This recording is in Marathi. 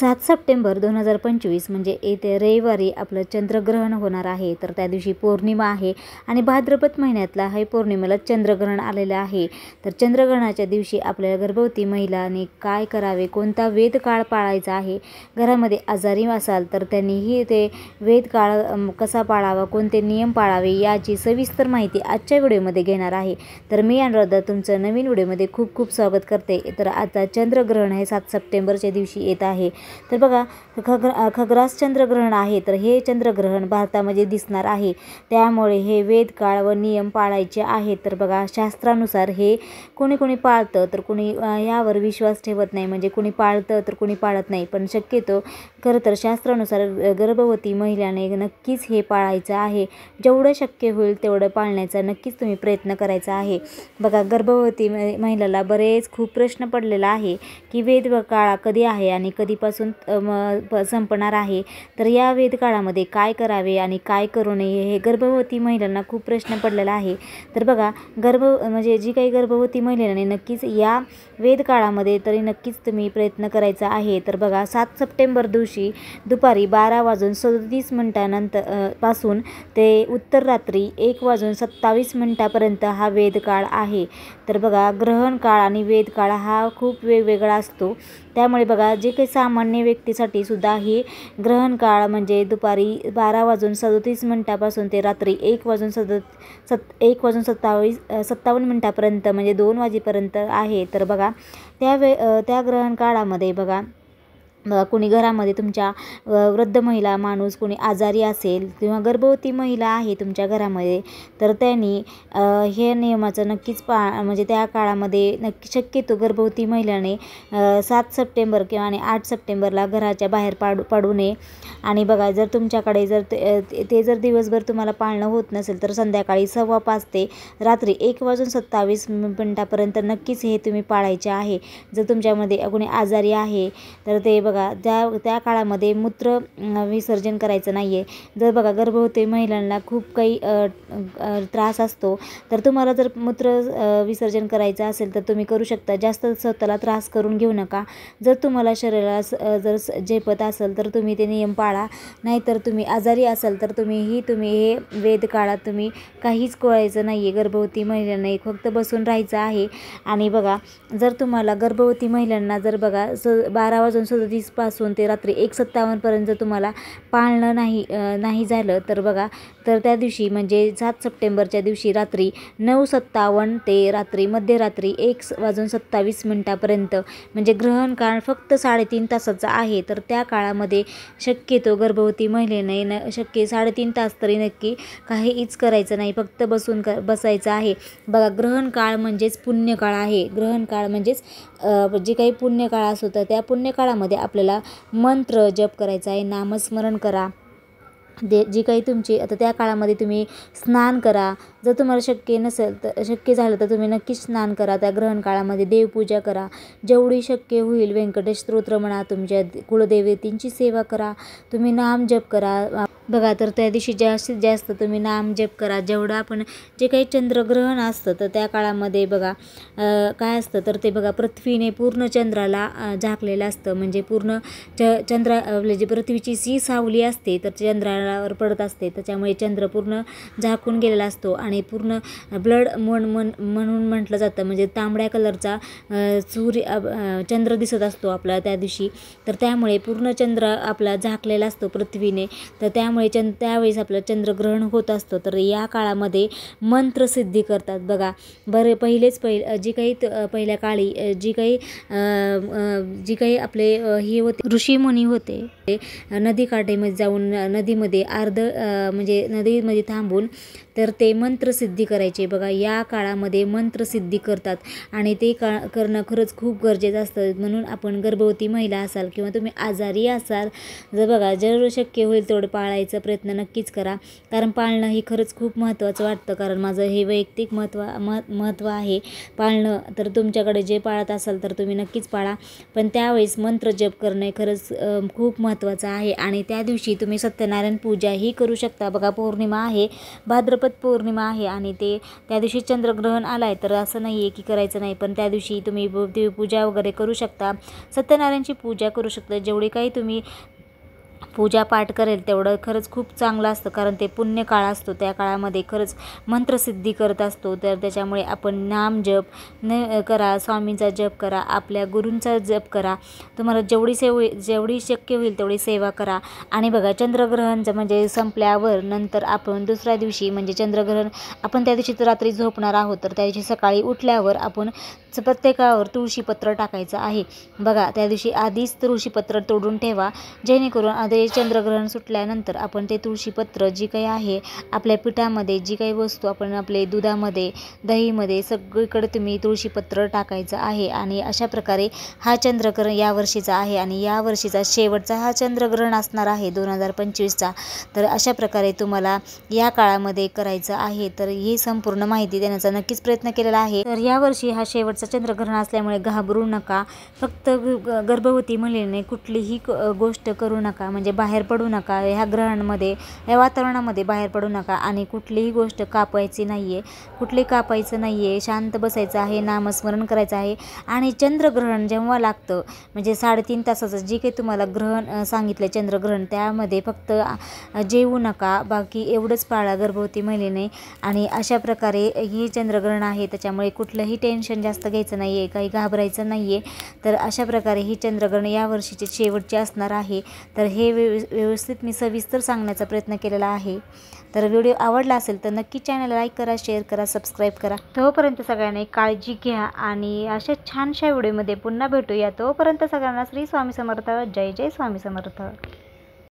7 सप्टेंबर 2025 म्हणजे येत्या रविवारी आपलं चंद्रग्रहण होणार आहे। तर त्या दिवशी पौर्णिमा आहे आणि भाद्रपद महिन्यातला हे पौर्णिमेला चंद्रग्रहण आलेलं आहे। तर चंद्रग्रहणाच्या दिवशी आपल्या गर्भवती महिलांनी काय करावे, कोणता वेद काळ पाळायचा आहे, घरामध्ये आजारी असाल तर त्यांनीही ते वेद काळ कसा पाळावा, कोणते नियम पाळावे याची सविस्तर माहिती आजच्या व्हिडिओमध्ये घेणार आहे। तर मी अनुराधा तुमचं नवीन व्हिडिओमध्ये खूप खूप स्वागत करते। तर आता चंद्रग्रहण हे 7 सप्टेंबरच्या दिवशी येत आहे। तर बघा खग्रास चंद्रग्रहण आहे। तर हे चंद्रग्रहण भारतामध्ये दिसणार आहे, त्यामुळे हे वेद काळ व नियम पाळायचे आहेत। तर बघा शास्त्रानुसार हे कोणी पाळतं तर कोणी यावर विश्वास ठेवत नाही, म्हणजे कोणी पाळतं तर कोणी पाळत नाही। पण शक्यतो खरं तर शास्त्रानुसार गर्भवती महिलाने नक्कीच हे पाळायचं आहे। जेवढं शक्य होईल तेवढं पाळण्याचा नक्कीच तुम्ही प्रयत्न करायचा आहे। बघा गर्भवती महिलाला बरेच खूप प्रश्न पडलेला आहे की वेद काळ कधी आहे आणि कधीपासून संपणार आहे। तर या वेद काळामध्ये काय करावे आणि काय करू नये हे गर्भवती महिलांना खूप प्रश्न पडलेला आहे। तर बघा म्हणजे जी काही गर्भवती महिलांनी नक्कीच या वेद काळामध्ये तरी नक्कीच तुम्ही प्रयत्न करायचा आहे। तर बघा 7 सप्टेंबर दिवशी दुपारी 12:37 पासून ते उत्तर रात्री 1:27 पर्यंत हा वेद काळ आहे। तर बघा ग्रहण काळ आणि वेद काळ हा खूप वेगवेगळा असतो, त्यामुळे बघा जे काही सामान्य व्यक्तीसाठी सुद्धा हे ग्रहण काळ म्हणजे दुपारी 12:37 पासून ते रात्री 1:57 पर्यंत म्हणजे 2 वाजेपर्यंत आहे। तर बघा त्या ग्रहण काळामध्ये बघा कोणी घरामध्ये तुमच्या वृद्ध महिला माणूस कोणी आजारी असेल किंवा गर्भवती महिला आहे तुमच्या घरामध्ये, तर त्यांनी हे नियमाचं नक्कीच म्हणजे त्या काळामध्ये नक्की शक्यतो गर्भवती महिलाने 7 सप्टेंबर किंवा आणि 8 सप्टेंबरला घराच्या बाहेर पाडू नये। आणि बघा जर तुमच्याकडे जर ते जर दिवसभर तुम्हाला पाळणं होत नसेल तर संध्याकाळी 5:15 ते रात्री 1:27 पर्यंत नक्कीच हे तुम्ही पाळायचे आहे। जर तुमच्यामध्ये कोणी आजारी आहे तर ते बघा त्या काळामध्ये मूत्र विसर्जन करायचं नाही आहे। जर बघा गर्भवती महिलांना खूप काही त्रास असतो, तर तुम्हाला जर मूत्र विसर्जन करायचं असेल तर तुम्ही करू शकता, जास्त स्वतःला त्रास करून घेऊ नका। जर तुम्हाला शरीराला जर झेपत असेल तर तुम्ही ते नियम पाळा, नाहीतर तुम्ही आजारी असाल तर तुम्ही हे वेद काळात तुम्ही काहीच करायचं नाही आहे। गर्भवती महिलांना फक्त बसून राहायचं आहे। आणि बघा जर तुम्हाला गर्भवती महिलांना जर बघा 12:37 पासून ते रात्री 1:57 पर्यंत तुम्हाला पाळणं नाही झालं तर बघा तर त्या दिवशी म्हणजे 7 सप्टेंबरच्या दिवशी रात्री 9:57 ते रात्री मध्यरात्री 1:27 पर्यंत म्हणजे ग्रहण काळ फक्त 3.5 तासाचा आहे। तर त्या काळामध्ये शक्यतो गर्भवती महिलेने 3.5 तास तरी नक्की काहीच करायचं नाही, फक्त बसायचं आहे। बघा ग्रहण काळ म्हणजेच पुण्यकाळ आहे। ग्रहण काळ म्हणजेच जे काही पुण्यकाळ असतो तर त्या पुण्यकाळामध्ये आपल्याला मंत्र जप करायचा आहे, नामस्मरण करा। जी काही तुमची आता त्या काळामध्ये तुम्ही स्नान करा। जर तुम्हाला शक्य झालं तर तुम्ही नक्कीच स्नान करा। त्या ग्रहण काळामध्ये देवपूजा करा, जेवढी शक्य होईल व्यंकटेश स्तोत्र म्हणा, तुमच्या कुलदेवतींची सेवा करा, तुम्ही नाम जप करा। बघा तर त्या दिवशी जास्तीत जास्त तुम्ही नाम जप करा। जेवढं आपण जे काही चंद्रग्रहण असतं तर त्या काळामध्ये बघा काय असतं तर ते बघा पृथ्वीने पूर्ण चंद्राला झाकलेलं असतं, म्हणजे पूर्ण जी पृथ्वीची जी सावली असते तर चंद्रावर पडत असते, त्याच्यामुळे चंद्र पूर्ण झाकून गेलेला असतो आणि पूर्ण ब्लड म्हणून म्हटलं जातं, म्हणजे तांबड्या कलरचा चंद्र दिसत असतो आपला त्या दिवशी। तर त्यामुळे पूर्ण चंद्र आपला झाकलेला असतो पृथ्वीने, तर त्यामुळे त्यावेळेस आपलं चंद्रग्रहण होत असतं। तर या काळामध्ये मंत्रसिद्धी करतात। बघा जी काही पहिल्या काळी जी काही आपले हे होते ऋषीमुनी होते, नदीकाठेमध्ये जाऊन नदीमध्ये म्हणजे नदीमध्ये थांबून तर ते मंत्रसिद्धी करायचे। बघा या काळामध्ये मंत्रसिद्धी करतात आणि ते करणं खरंच खूप गरजेचं असतं। म्हणून आपण गर्भवती महिला असाल किंवा तुम्ही आजारी असाल जर शक्य होईल तेवढं पाळायचा प्रयत्न नक्कीच करा, कारण पाळणं हे खरंच खूप महत्त्वाचं वाटतं, कारण माझं हे वैयक्तिक महत्त्व आहे पाळणं। तर तुमच्याकडे जे पाळत असाल तर तुम्ही नक्कीच पाळा, पण त्यावेळेस मंत्र जप करणे खरंच खूप महत्त्वाचं आहे। आणि त्या दिवशी तुम्ही सत्यनारायण पूजाही करू शकता. बघा पौर्णिमा आहे, भाद्रपद पौर्णिमा आहे आणि त्या दिवशी चंद्रग्रहण आला आहे, तर असं नाही आहे की करायचं नाही, पण त्या दिवशी तुम्ही देवपूजा वगैरे करू शकता, सत्यनारायणची पूजा करू शकता. जेवढे काही तुम्ही पूजा पाठ करेल तेवढं खरंच खूप चांगलं असतं, कारण ते पुण्य काळ असतो. त्या काळामध्ये खरंच मंत्रसिद्धी करत असतो. तर त्याच्यामुळे आपण नाम जप करा, स्वामींचा जप करा, आपल्या गुरूंचा जप करा, तुम्हाला जेवढी शक्य होईल तेवढी सेवा करा. आणि बघा चंद्रग्रहण म्हणजे संपल्यावर नंतर आपण दुसऱ्या दिवशी म्हणजे चंद्रग्रहण आपण त्या दिवशी रात्री झोपणार आहोत, तर त्या दिवशी सकाळी उठल्यावर आपण प्रत्येकावर तुळशीपत्र टाकायचं आहे. बघा त्या दिवशी आधीच तुळशीपत्र तोडून ठेवा, जेणेकरून आधी चंद्रग्रहण सुटल्यानंतर आपण ते तुळशीपत्र जी काही आहे आपल्या पिठामध्ये, जी काही वस्तू आपण आपले दुधामध्ये, दहीमध्ये सगळीकडे तुम्ही तुळशीपत्र टाकायचं आहे. आणि अशा प्रकारे हा चंद्रग्रहण यावर्षीचा आहे आणि यावर्षीचा शेवटचा हा चंद्रग्रहण असणार आहे 2025चा. तर अशा प्रकारे तुम्हाला या काळामध्ये करायचं आहे. तर ही संपूर्ण माहिती देण्याचा नक्कीच प्रयत्न केलेला आहे. तर यावर्षी हा शेवटचा चंद्रग्रहण असल्यामुळे घाबरू नका. फक्त गर्भवती महिलेने कुठलीही गोष्ट करू नका, म्हणजे बाहेर पडू नका ह्या ग्रहणामध्ये, या वातावरणामध्ये बाहेर पडू नका आणि कुठलीही गोष्ट कापायची नाही आहे, कापायचं नाही आहे, शांत बसायचं आहे, नामस्मरण करायचं आहे. आणि चंद्रग्रहण जेव्हा लागतं म्हणजे 3.5 तासाचं जे काही तुम्हाला ग्रहण सांगितलं चंद्रग्रहण, त्यामध्ये फक्त जेवू नका, बाकी एवढंच पाळा गर्भवती महिलेने. आणि अशा प्रकारे ही चंद्रग्रहण आहे, त्याच्यामुळे कुठलंही टेन्शन जास्त घ्यायचं नाही आहे, काही घाबरायचं नाही आहे. तर अशा प्रकारे ही चंद्रग्रहण यावर्षीचे शेवटचे असणार आहे. तर हे व्यवस्थित मी सविस्तर सांगण्याचा प्रयत्न केलेला आहे. तर व्हिडिओ आवडला असेल तर नक्की चॅनल लाईक करा, शेअर करा, सबस्क्राईब करा. तोपर्यंत सगळ्यांनी काळजी घ्या आणि अशा छानशा व्हिडिओमध्ये पुन्हा भेटूया. तोपर्यंत सगळ्यांना श्री स्वामी समर्थ. जय जय स्वामी समर्थ.